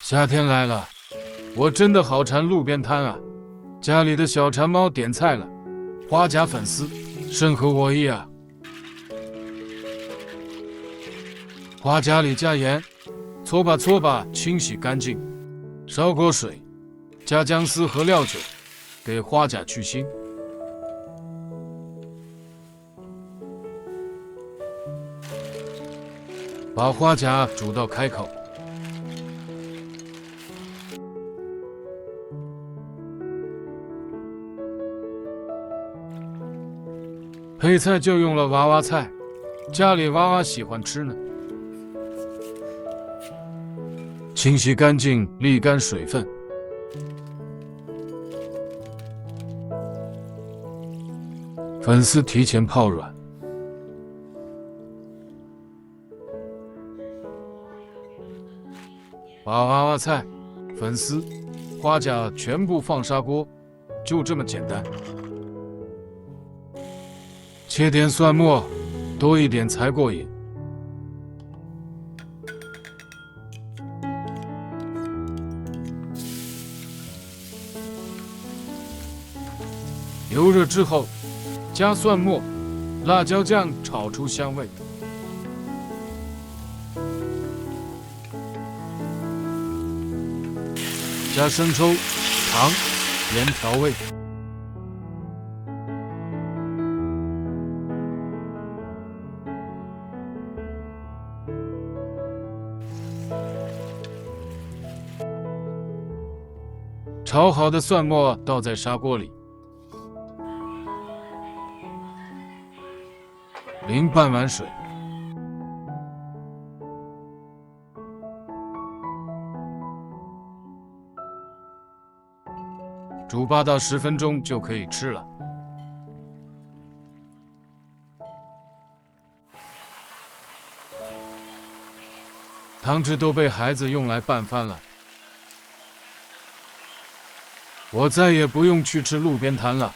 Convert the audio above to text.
夏天来了，我真的好馋路边摊啊！家里的小馋猫点菜了，花甲粉丝，甚合我意啊！花甲里加盐，搓吧搓吧，清洗干净，烧锅水，加姜丝和料酒，给花甲去腥。把花甲煮到开口。配菜就用了娃娃菜，家里娃娃喜欢吃呢。清洗干净，沥干水分。粉丝提前泡软。把娃娃菜、粉丝、花甲全部放砂锅，就这么简单。切点蒜末，多一点才过瘾。油热之后，加蒜末、辣椒酱炒出香味。加生抽、糖、盐调味。炒好的蒜末倒在砂锅里，淋半碗水。煮8到10分钟就可以吃了。汤汁都被孩子用来拌饭了，我再也不用去吃路边摊了。